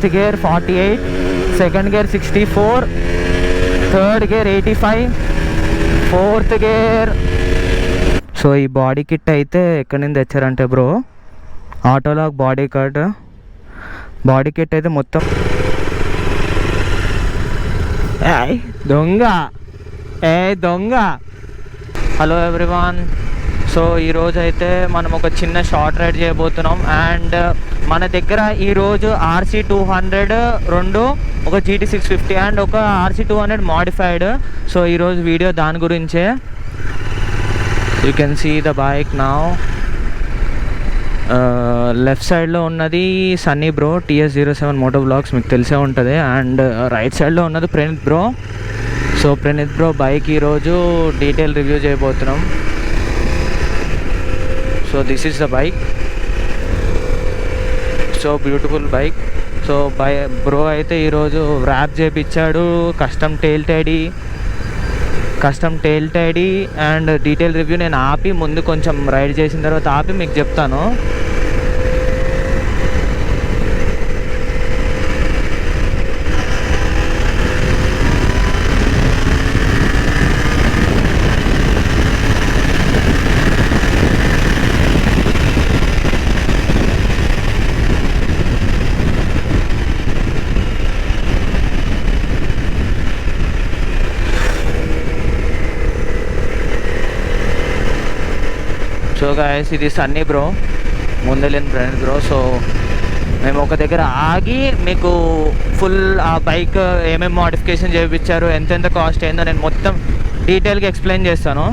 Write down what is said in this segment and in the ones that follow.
First gear 48, second gear 64, third gear 85, fourth gear. So ఈ body kit అయితే ఎక్కడి నుంచి తెచ్చారంటే బ్రో, ఆటోలాగ్ బాడీ కిట్ అయితే మొత్తం దొంగ దొంగ. Hello everyone. సో ఈరోజు అయితే మనం ఒక చిన్న షార్ట్ రైడ్ చేయబోతున్నాం. అండ్ మన దగ్గర ఈరోజు RC200 రెండు, ఒక GT650 అండ్ ఒక RC200 మోడిఫైడ్. సో ఈరోజు వీడియో దాని గురించే. You can see the bike now. Left సైడ్లో ఉన్నది Sunny bro TS07 Moto blogs, మీకు తెలిసే ఉంటుంది. అండ్ రైట్ సైడ్లో ఉన్నది Praneeth bro. So Praneeth bro bike ఈరోజు డీటెయిల్ రివ్యూ చేయబోతున్నాం. So this is the bike. So beautiful bike. So bro అయితే ఈరోజు ర్యాప్ చేయించాడు, custom tail tidy and detail review నేను ఆపి ముందు కొంచెం రైడ్ చేసిన తర్వాత ఆపి మీకు చెప్తాను. సో గాయస్, ఇది సన్నీ బ్రో, ముందెళ్ళిన ఫ్రెండ్ బ్రో. సో మేము ఒక దగ్గర ఆగి మీకు ఫుల్ ఆ బైక్ ఏమేమి మోడిఫికేషన్ చేయించారు, ఎంతెంత కాస్ట్ అయిందో నేను మొత్తం డీటెయిల్గా ఎక్స్ప్లెయిన్ చేస్తాను.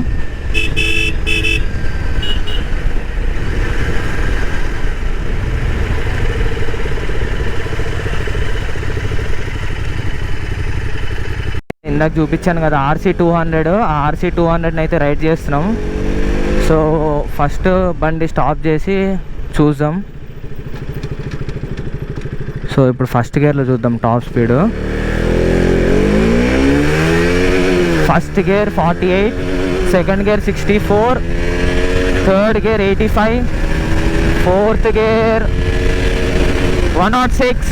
ఇందాక చూపించాను కదా RC200, ఆ RC200 అయితే రైడ్ చేస్తున్నాం. సో ఫస్ట్ బండి స్టాప్ చేసి చూద్దాం. సో ఇప్పుడు ఫస్ట్ గేర్లో చూద్దాం top speed. First gear 48, second gear 64, third gear 85, fourth gear 106,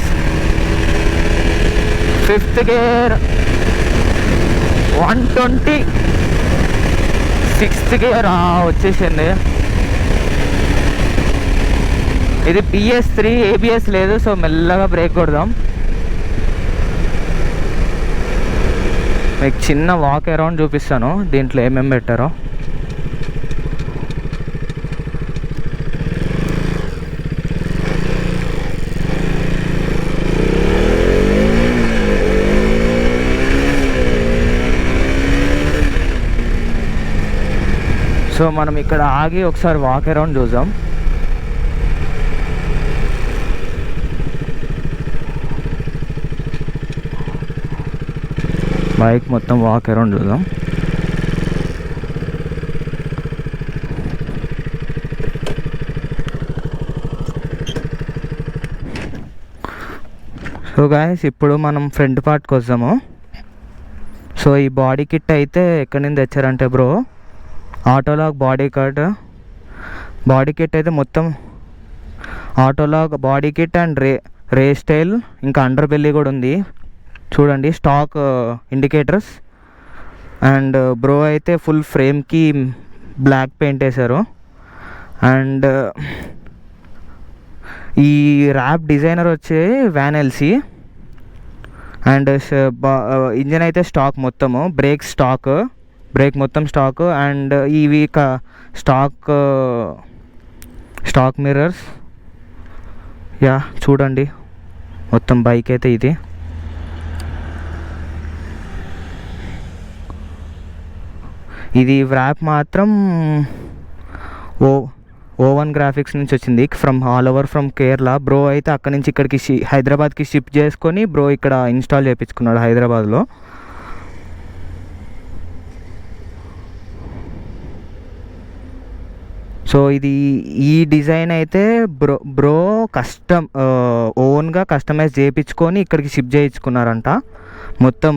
fifth gear 120, sixth gear వచ్చేసింది. ఇది PS3, ABS లేదు. సో మెల్లగా బ్రేక్ కొడదాం. మీకు చిన్న వాక్ అరౌండ్ చూపిస్తాను దీంట్లో ఏమేమి పెట్టారో. సో మనం ఇక్కడ ఆగి ఒకసారి వాక్ అరౌండ్ చూద్దాం. బైక్ మొత్తం వాక్ అరౌండ్ చూద్దాం. సో గాయస్, ఇప్పుడు మనం ఫ్రంట్ పార్ట్కి వద్దాము. సో ఈ బాడీ కిట్ అయితే ఎక్కడి నుంచి తెచ్చారంటే బ్రో, ఆటోలాగ్ బాడీ కిట్ అయితే మొత్తం Autologue body kit and ray style, ఇంకా అండర్ బెల్లీ కూడా ఉంది చూడండి, స్టాక్ ఇండికేటర్స్. అండ్ బ్రో అయితే ఫుల్ ఫ్రేమ్కి బ్లాక్ పెయింట్ వేశారు. అండ్ ఈ ర్యాప్ డిజైనర్ వచ్చే వ్యాన్ ఎల్సీ. అండ్ ఇంజన్ అయితే స్టాక్ మొత్తము, బ్రేక్ మొత్తం స్టాక్. అండ్ ఇవి స్టాక్ మిర్రర్స్. యా చూడండి మొత్తం బైక్ అయితే ఇది. ఇది ర్యాప్ మాత్రం O1 గ్రాఫిక్స్ నుంచి వచ్చింది, from all over from Kerala. Bro అయితే అక్కడి నుంచి ఇక్కడికి హైదరాబాద్కి షిప్ చేసుకొని బ్రో ఇక్కడ ఇన్స్టాల్ చేయించుకున్నాడు హైదరాబాద్లో. సో ఈ డిజైన్ అయితే బ్రో ఓన్గా కస్టమైజ్ చేయించుకొని ఇక్కడికి షిప్ చేయించుకున్నారంట. మొత్తం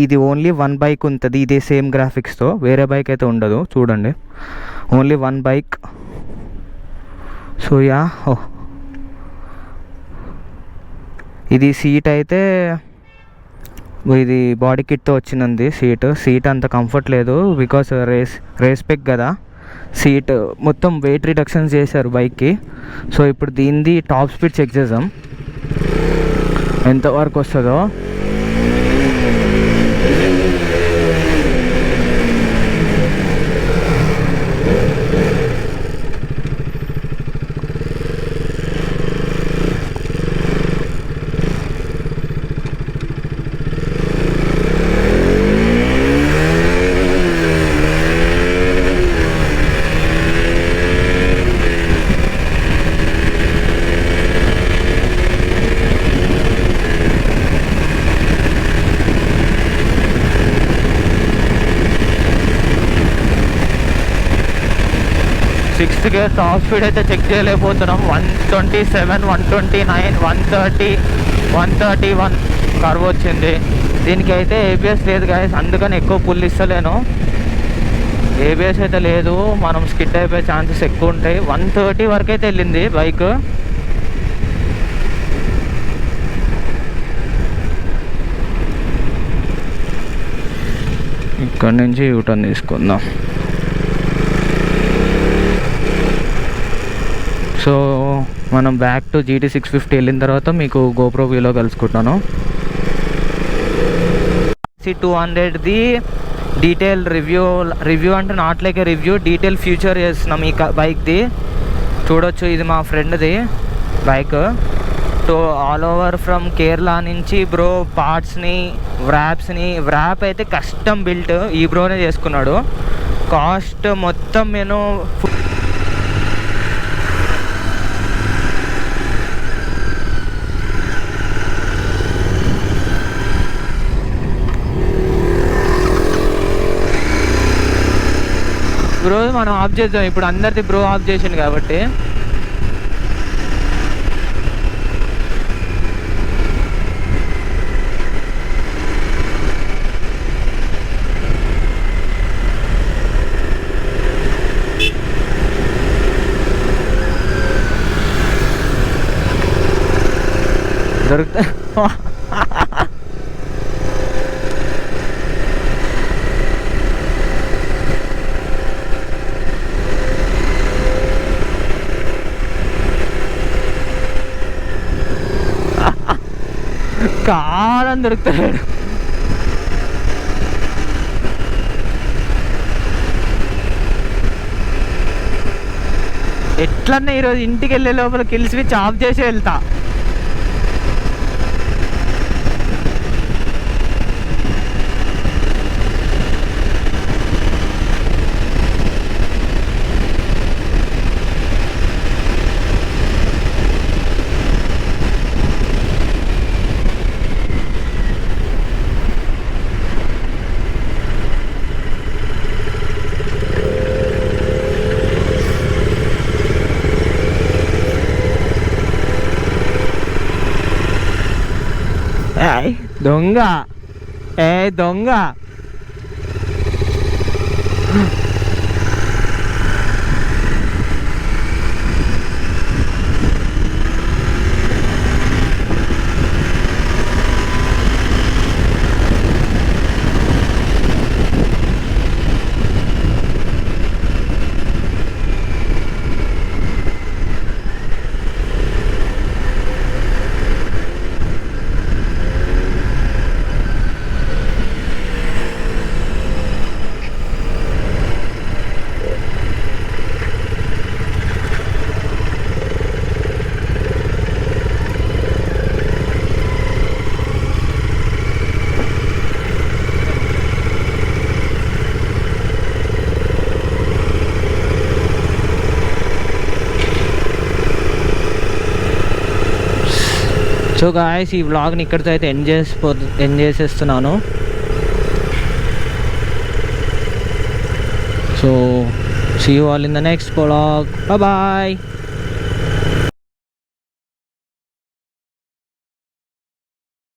ఇది ఓన్లీ వన్ బైక్ ఉంటుంది, ఇదే సేమ్ గ్రాఫిక్స్తో, వేరే బైక్ అయితే ఉండదు. చూడండి only one bike. So yeah ఇది సీట్ అయితే ఇది బాడీ కిట్తో వచ్చింది. సీట్ అంత కంఫర్ట్ లేదు బికాస్ రేస్ పెక్ కదా. సీట్ మొత్తం వెయిట్ రిడక్షన్స్ చేశారు బైక్కి. సో ఇప్పుడు దీనిది టాప్ స్పీడ్ చెక్ చేద్దాం ఎంతవరకు వస్తుందో. సిక్స్త్ గేర్ టాప్ స్పీడ్ అయితే చెక్ చేయలేకపోతున్నాం. 127, 129, 130, 131 కర్వ్ వచ్చింది. దీనికి అయితే ఏబిఎస్ లేదు గాయస్, అందుకని ఎక్కువ పుల్ ఇస్తలేను. ఏబిఎస్ అయితే లేదు, మనం స్కిడ్ అయిపోయే ఛాన్సెస్ ఎక్కువ ఉంటాయి. 130 వరకు అయితే వెళ్ళింది బైక్. ఇక్కడ నుంచి యూటర్న్ తీసుకుందాం. సో మనం బ్యాక్ టు GT 650 వెళ్ళిన తర్వాత మీకు గోప్రో వ్యూలో కలుసుకుంటాను. C200ది డీటెయిల్ రివ్యూ అంటే not like a review, detail feature చేస్తున్నాం ఈ బైక్ది. చూడొచ్చు, ఇది మా ఫ్రెండ్ది bike. All over from Kerala నుంచి బ్రో పార్ట్స్ని వ్రాప్ అయితే కస్టమ్ బిల్ట్ ఈ బ్రోనే చేసుకున్నాడు. కాస్ట్ మొత్తం నేను బ్రో మనం ఆఫ్ చేద్దాం ఇప్పుడు. అందరిది బ్రో ఆఫ్ చేసిండు కాబట్టి. దొరుకుతా కాలం దొరుకుతాడు. ఎట్లన్నా ఈరోజు ఇంటికి వెళ్ళే లోపల కిల్ స్విచ్ ఆఫ్ చేసి వెళ్తా. దొంగ దొంగ. సో గాయస్ ఈ వ్లాగ్ని ఇక్కడితో అయితే ఎండ్ చేసేస్తున్నాను. So see you all in the next vlog. Bye.